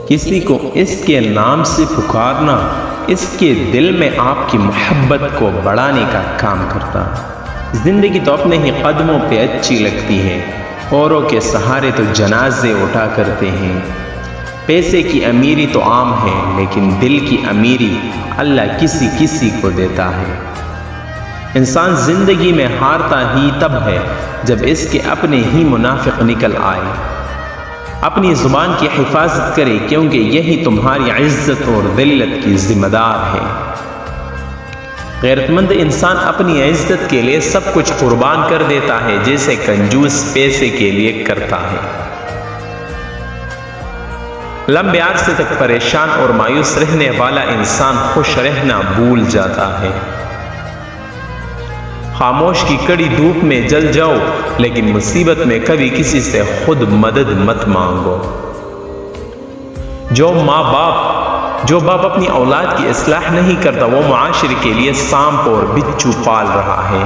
کسی کو اس کے نام سے پکارنا اس کے دل میں آپ کی محبت کو بڑھانے کا کام کرتا۔ زندگی تو اپنے ہی قدموں پہ اچھی لگتی ہے، اوروں کے سہارے تو جنازے اٹھا کرتے ہیں۔ پیسے کی امیری تو عام ہے، لیکن دل کی امیری اللہ کسی کسی کو دیتا ہے۔ انسان زندگی میں ہارتا ہی تب ہے جب اس کے اپنے ہی منافق نکل آئے۔ اپنی زبان کی حفاظت کرے، کیونکہ یہی تمہاری عزت اور ذلت کی ذمہ دار ہے۔ غیرت مند انسان اپنی عزت کے لیے سب کچھ قربان کر دیتا ہے، جیسے کنجوس پیسے کے لیے کرتا ہے۔ لمبے عرصے تک پریشان اور مایوس رہنے والا انسان خوش رہنا بھول جاتا ہے۔ خاموش کی کڑی دھوپ میں جل جاؤ، لیکن مصیبت میں کبھی کسی سے خود مدد مت مانگو۔ جو باپ اپنی اولاد کی اصلاح نہیں کرتا، وہ معاشرے کے لیے سانپ اور بچھو پال رہا ہے۔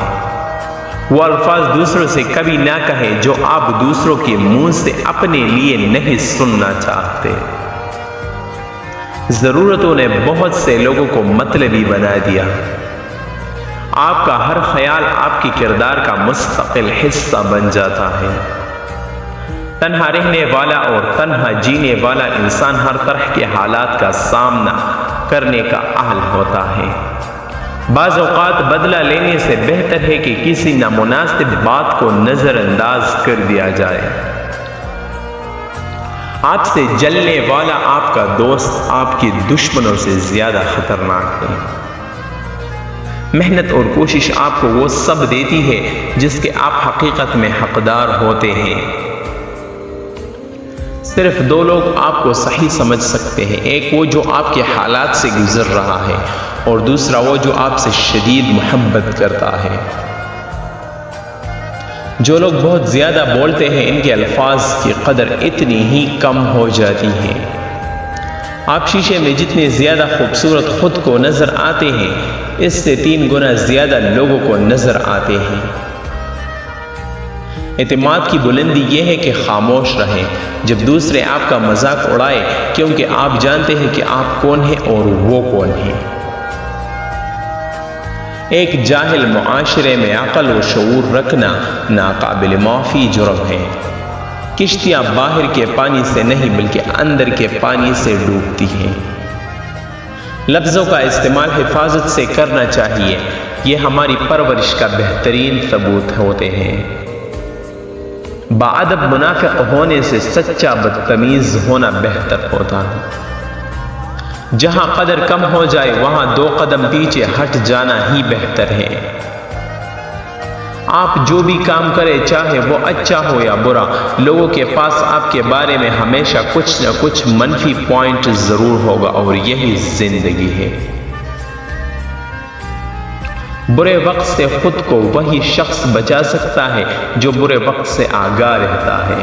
وہ الفاظ دوسروں سے کبھی نہ کہے جو آپ دوسروں کے منہ سے اپنے لیے نہیں سننا چاہتے۔ ضرورتوں نے بہت سے لوگوں کو مطلبی بنا دیا۔ آپ کا ہر خیال آپ کے کردار کا مستقل حصہ بن جاتا ہے۔ تنہا رہنے والا اور تنہا جینے والا انسان ہر طرح کے حالات کا سامنا کرنے کا اہل ہوتا ہے۔ بعض اوقات بدلہ لینے سے بہتر ہے کہ کسی نامناسب بات کو نظر انداز کر دیا جائے۔ آپ سے جلنے والا آپ کا دوست آپ کے دشمنوں سے زیادہ خطرناک ہے۔ محنت اور کوشش آپ کو وہ سب دیتی ہے جس کے آپ حقیقت میں حقدار ہوتے ہیں۔ صرف دو لوگ آپ کو صحیح سمجھ سکتے ہیں، ایک وہ جو آپ کے حالات سے گزر رہا ہے، اور دوسرا وہ جو آپ سے شدید محبت کرتا ہے۔ جو لوگ بہت زیادہ بولتے ہیں، ان کے الفاظ کی قدر اتنی ہی کم ہو جاتی ہے۔ آپ شیشے میں جتنے زیادہ خوبصورت خود کو نظر آتے ہیں، اس سے 3 گنا زیادہ لوگوں کو نظر آتے ہیں۔ اعتماد کی بلندی یہ ہے کہ خاموش رہیں جب دوسرے آپ کا مذاق اڑائے، کیونکہ آپ جانتے ہیں کہ آپ کون ہیں اور وہ کون ہیں۔ ایک جاہل معاشرے میں عقل و شعور رکھنا ناقابل معافی جرم ہے۔ کشتیاں باہر کے پانی سے نہیں بلکہ اندر کے پانی سے ڈوبتی ہیں۔ لفظوں کا استعمال حفاظت سے کرنا چاہیے، یہ ہماری پرورش کا بہترین ثبوت ہوتے ہیں۔ باادب منافق ہونے سے سچا بدتمیز ہونا بہتر ہوتا ہے۔ جہاں قدر کم ہو جائے وہاں 2 قدم پیچھے ہٹ جانا ہی بہتر ہے۔ آپ جو بھی کام کرے، چاہے وہ اچھا ہو یا برا، لوگوں کے پاس آپ کے بارے میں ہمیشہ کچھ نہ کچھ منفی پوائنٹ ضرور ہوگا، اور یہی زندگی ہے۔ برے وقت سے خود کو وہی شخص بچا سکتا ہے جو برے وقت سے آگاہ رہتا ہے۔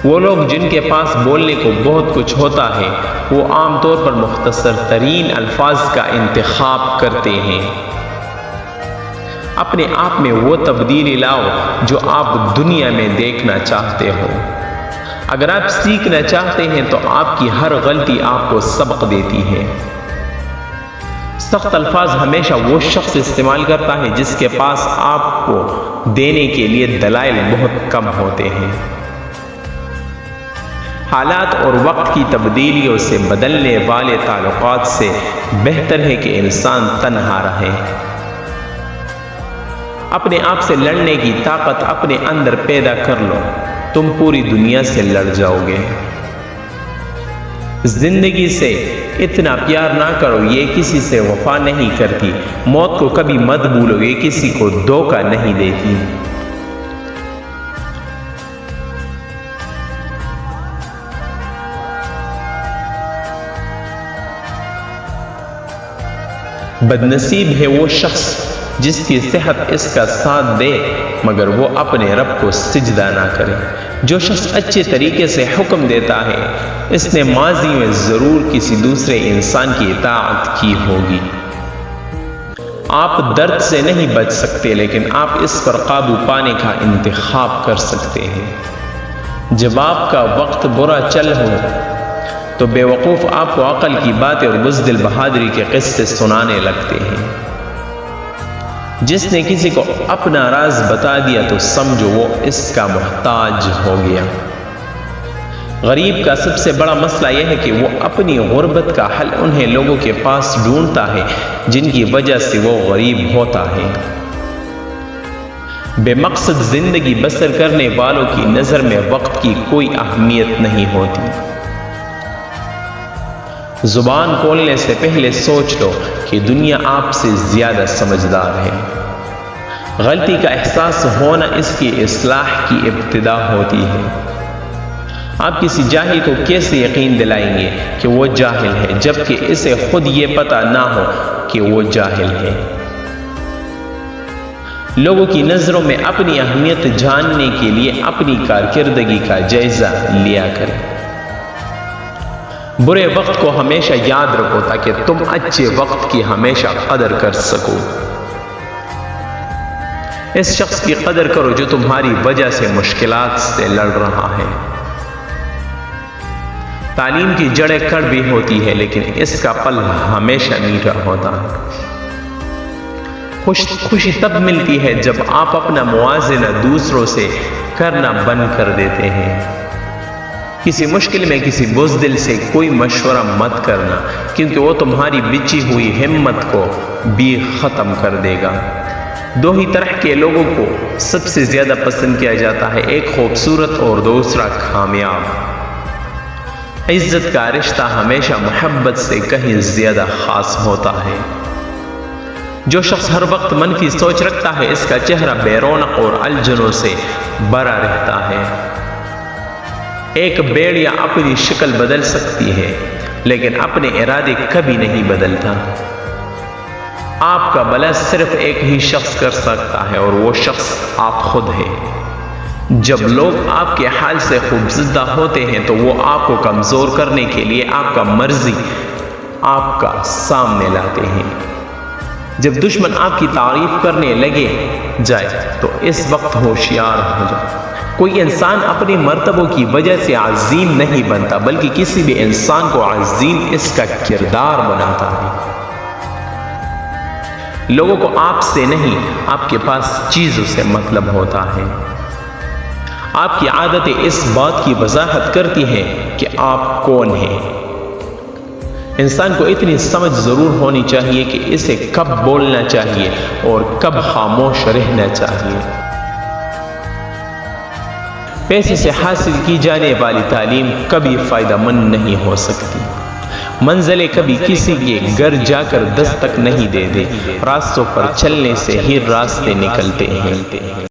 وہ لوگ جن کے پاس بولنے کو بہت کچھ ہوتا ہے، وہ عام طور پر مختصر ترین الفاظ کا انتخاب کرتے ہیں۔ اپنے آپ میں وہ تبدیلی لاؤ جو آپ دنیا میں دیکھنا چاہتے ہو۔ اگر آپ سیکھنا چاہتے ہیں تو آپ کی ہر غلطی آپ کو سبق دیتی ہے۔ سخت الفاظ ہمیشہ وہ شخص استعمال کرتا ہے جس کے پاس آپ کو دینے کے لیے دلائل بہت کم ہوتے ہیں۔ حالات اور وقت کی تبدیلیوں سے بدلنے والے تعلقات سے بہتر ہے کہ انسان تنہا رہے۔ اپنے آپ سے لڑنے کی طاقت اپنے اندر پیدا کر لو، تم پوری دنیا سے لڑ جاؤ گے۔ زندگی سے اتنا پیار نہ کرو، یہ کسی سے وفا نہیں کرتی۔ موت کو کبھی مت بھولو، یہ کسی کو دھوکہ نہیں دیتی۔ بدنصیب ہے وہ شخص جس کی صحت اس کا ساتھ دے مگر وہ اپنے رب کو سجدہ نہ کرے۔ جو شخص اچھے طریقے سے حکم دیتا ہے، اس نے ماضی میں ضرور کسی دوسرے انسان کی اطاعت کی ہوگی۔ آپ درد سے نہیں بچ سکتے، لیکن آپ اس پر قابو پانے کا انتخاب کر سکتے ہیں۔ جب آپ کا وقت برا چل ہو تو بیوقوف آپ کو عقل کی باتیں اور بزدل بہادری کے قصے سنانے لگتے ہیں۔ جس نے کسی کو اپنا راز بتا دیا تو سمجھو وہ اس کا محتاج ہو گیا۔ غریب کا سب سے بڑا مسئلہ یہ ہے کہ وہ اپنی غربت کا حل انہیں لوگوں کے پاس ڈھونڈتا ہے جن کی وجہ سے وہ غریب ہوتا ہے۔ بے مقصد زندگی بسر کرنے والوں کی نظر میں وقت کی کوئی اہمیت نہیں ہوتی۔ زبان کھولنے سے پہلے سوچ لو کہ دنیا آپ سے زیادہ سمجھدار ہے۔ غلطی کا احساس ہونا اس کی اصلاح کی ابتدا ہوتی ہے۔ آپ کسی جاہل کو کیسے یقین دلائیں گے کہ وہ جاہل ہے جبکہ اسے خود یہ پتہ نہ ہو کہ وہ جاہل ہے؟ لوگوں کی نظروں میں اپنی اہمیت جاننے کے لیے اپنی کارکردگی کا جائزہ لیا کریں۔ برے وقت کو ہمیشہ یاد رکھو تاکہ تم اچھے وقت کی ہمیشہ قدر کر سکو۔ اس شخص کی قدر کرو جو تمہاری وجہ سے مشکلات سے لڑ رہا ہے۔ تعلیم کی جڑیں کڑوی ہوتی ہے لیکن اس کا پل ہمیشہ میٹھا ہوتا ہے۔ خوشی تب ملتی ہے جب آپ اپنا موازنہ دوسروں سے کرنا بند کر دیتے ہیں۔ کسی مشکل میں کسی بزدل سے کوئی مشورہ مت کرنا کیونکہ وہ تمہاری بچھی ہوئی ہمت کو بھی ختم کر دے گا۔ دو ہی طرح کے لوگوں کو سب سے زیادہ پسند کیا جاتا ہے، ایک خوبصورت اور دوسرا کامیاب۔ عزت کا رشتہ ہمیشہ محبت سے کہیں زیادہ خاص ہوتا ہے۔ جو شخص ہر وقت منفی سوچ رکھتا ہے اس کا چہرہ بے رونق اور الجھنوں سے بھرا رہتا ہے۔ ایک بھیڑیا اپنی شکل بدل سکتی ہے لیکن اپنے ارادے کبھی نہیں بدلتا۔ آپ کا بھلا صرف ایک ہی شخص کر سکتا ہے اور وہ شخص آپ خود ہیں۔ جب لوگ آپ کے حال سے خوفزدہ ہوتے ہیں تو وہ آپ کو کمزور کرنے کے لیے آپ کا مرضی آپ کا سامنے لاتے ہیں۔ جب دشمن آپ کی تعریف کرنے لگے جائے تو اس وقت ہوشیار ہو جائے۔ کوئی انسان اپنے مرتبوں کی وجہ سے عظیم نہیں بنتا بلکہ کسی بھی انسان کو عظیم اس کا کردار بناتا ہے۔ لوگوں کو آپ سے نہیں آپ کے پاس چیزوں سے مطلب ہوتا ہے۔ آپ کی عادتیں اس بات کی وضاحت کرتی ہیں کہ آپ کون ہیں۔ انسان کو اتنی سمجھ ضرور ہونی چاہیے کہ اسے کب بولنا چاہیے اور کب خاموش رہنا چاہیے۔ پیسے سے حاصل کی جانے والی تعلیم کبھی فائدہ مند نہیں ہو سکتی۔ منزلیں کبھی کسی کے گھر جا کر دستک نہیں دیتے، راستوں پر چلنے سے ہی راستے نکلتے ہیں۔